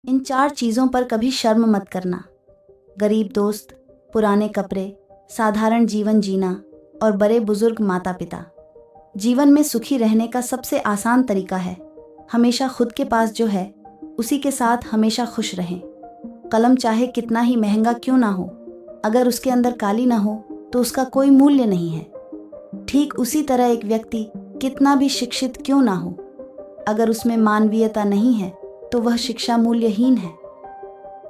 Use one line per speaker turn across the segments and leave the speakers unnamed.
इन 4 चीज़ों पर कभी शर्म मत करना। गरीब दोस्त, पुराने कपड़े, साधारण जीवन जीना और बड़े बुजुर्ग माता पिता। जीवन में सुखी रहने का सबसे आसान तरीका है हमेशा खुद के पास जो है उसी के साथ हमेशा खुश रहें। कलम चाहे कितना ही महंगा क्यों ना हो, अगर उसके अंदर काली ना हो तो उसका कोई मूल्य नहीं है। ठीक उसी तरह एक व्यक्ति कितना भी शिक्षित क्यों ना हो, अगर उसमें मानवीयता नहीं है तो वह शिक्षा मूल्यहीन है।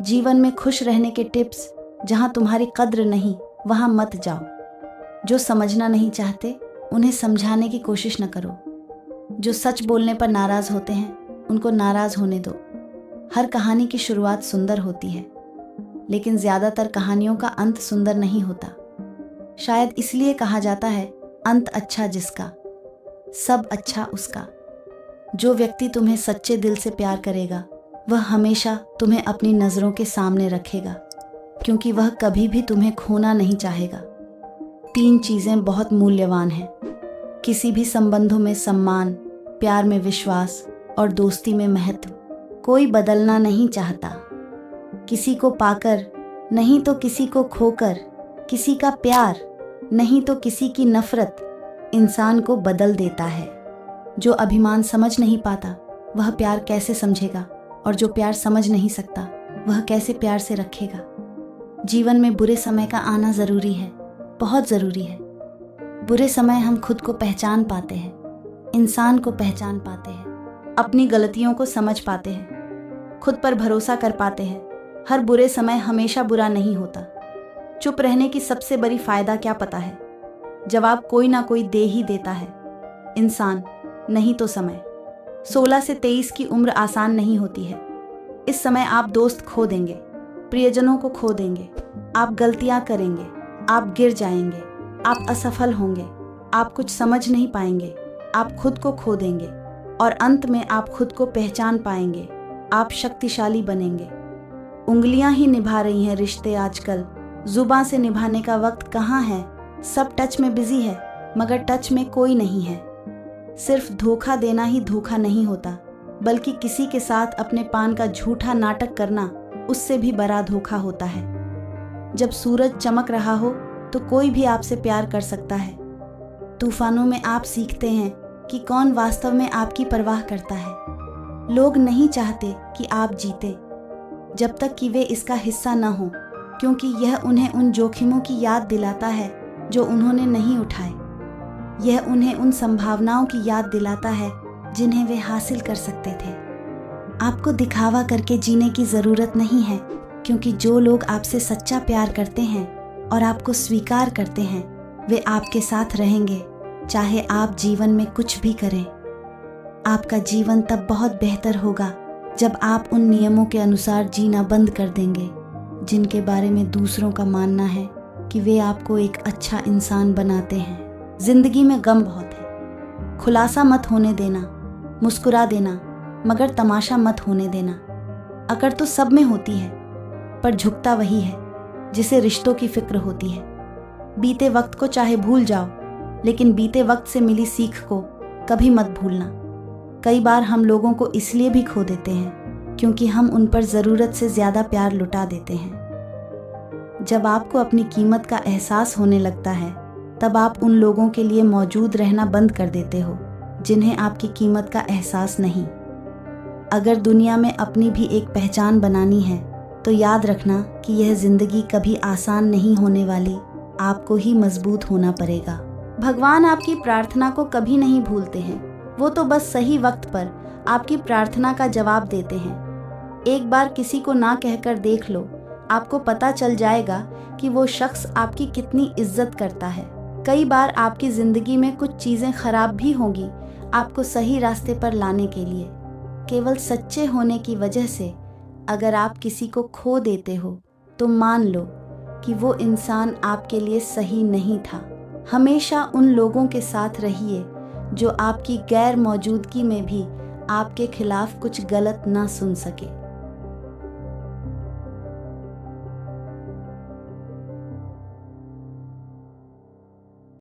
जीवन में खुश रहने के टिप्स, जहां तुम्हारी कद्र नहीं वहां मत जाओ। जो समझना नहीं चाहते उन्हें समझाने की कोशिश न करो। जो सच बोलने पर नाराज होते हैं उनको नाराज होने दो। हर कहानी की शुरुआत सुंदर होती है, लेकिन ज्यादातर कहानियों का अंत सुंदर नहीं होता। शायद इसलिए कहा जाता है अंत अच्छा जिसका, सब अच्छा उसका। जो व्यक्ति तुम्हें सच्चे दिल से प्यार करेगा वह हमेशा तुम्हें अपनी नज़रों के सामने रखेगा, क्योंकि वह कभी भी तुम्हें खोना नहीं चाहेगा। 3 चीज़ें बहुत मूल्यवान हैं किसी भी संबंधों में: सम्मान, प्यार में विश्वास और दोस्ती में महत्व। कोई बदलना नहीं चाहता, किसी को पाकर नहीं तो किसी को खोकर, किसी का प्यार नहीं तो किसी की नफरत इंसान को बदल देता है। जो अभिमान समझ नहीं पाता वह प्यार कैसे समझेगा, और जो प्यार समझ नहीं सकता वह कैसे प्यार से रखेगा। जीवन में बुरे समय का आना ज़रूरी है, बहुत ज़रूरी है। बुरे समय हम खुद को पहचान पाते हैं, इंसान को पहचान पाते हैं, अपनी गलतियों को समझ पाते हैं, खुद पर भरोसा कर पाते हैं। हर बुरे समय हमेशा बुरा नहीं होता। चुप रहने की सबसे बड़ी फ़ायदा क्या पता है? जवाब कोई ना कोई दे ही देता है, इंसान नहीं तो समय। 16 से 23 की उम्र आसान नहीं होती है। इस समय आप दोस्त खो देंगे, प्रियजनों को खो देंगे, आप गलतियां करेंगे, आप गिर जाएंगे, आप असफल होंगे, आप कुछ समझ नहीं पाएंगे, आप खुद को खो देंगे और अंत में आप खुद को पहचान पाएंगे। आप शक्तिशाली बनेंगे। उंगलियां ही निभा रही हैं रिश्ते आजकल, जुबां से निभाने का वक्त कहाँ है। सब टच में बिजी है मगर टच में कोई नहीं है। सिर्फ धोखा देना ही धोखा नहीं होता, बल्कि किसी के साथ अपने पान का झूठा नाटक करना उससे भी बड़ा धोखा होता है। जब सूरज चमक रहा हो तो कोई भी आपसे प्यार कर सकता है। तूफानों में आप सीखते हैं कि कौन वास्तव में आपकी परवाह करता है। लोग नहीं चाहते कि आप जीते जब तक कि वे इसका हिस्सा न हो, क्योंकि यह उन्हें उन जोखिमों की याद दिलाता है जो उन्होंने नहीं उठाए। यह उन्हें उन संभावनाओं की याद दिलाता है जिन्हें वे हासिल कर सकते थे। आपको दिखावा करके जीने की ज़रूरत नहीं है, क्योंकि जो लोग आपसे सच्चा प्यार करते हैं और आपको स्वीकार करते हैं वे आपके साथ रहेंगे, चाहे आप जीवन में कुछ भी करें। आपका जीवन तब बहुत बेहतर होगा जब आप उन नियमों के अनुसार जीना बंद कर देंगे जिनके बारे में दूसरों का मानना है कि वे आपको एक अच्छा इंसान बनाते हैं। जिंदगी में गम बहुत है, खुलासा मत होने देना, मुस्कुरा देना मगर तमाशा मत होने देना। अकड़ तो सब में होती है, पर झुकता वही है जिसे रिश्तों की फिक्र होती है। बीते वक्त को चाहे भूल जाओ, लेकिन बीते वक्त से मिली सीख को कभी मत भूलना। कई बार हम लोगों को इसलिए भी खो देते हैं क्योंकि हम उन पर ज़रूरत से ज़्यादा प्यार लुटा देते हैं। जब आपको अपनी कीमत का एहसास होने लगता है तब आप उन लोगों के लिए मौजूद रहना बंद कर देते हो जिन्हें आपकी कीमत का एहसास नहीं। अगर दुनिया में अपनी भी एक पहचान बनानी है तो याद रखना कि यह ज़िंदगी कभी आसान नहीं होने वाली, आपको ही मजबूत होना पड़ेगा। भगवान आपकी प्रार्थना को कभी नहीं भूलते हैं, वो तो बस सही वक्त पर आपकी प्रार्थना का जवाब देते हैं। एक बार किसी को ना कहकर देख लो, आपको पता चल जाएगा कि वो शख्स आपकी कितनी इज्जत करता है। कई बार आपकी ज़िंदगी में कुछ चीज़ें खराब भी होंगी आपको सही रास्ते पर लाने के लिए। केवल सच्चे होने की वजह से अगर आप किसी को खो देते हो तो मान लो कि वो इंसान आपके लिए सही नहीं था। हमेशा उन लोगों के साथ रहिए जो आपकी गैर मौजूदगी में भी आपके खिलाफ कुछ गलत ना सुन सके।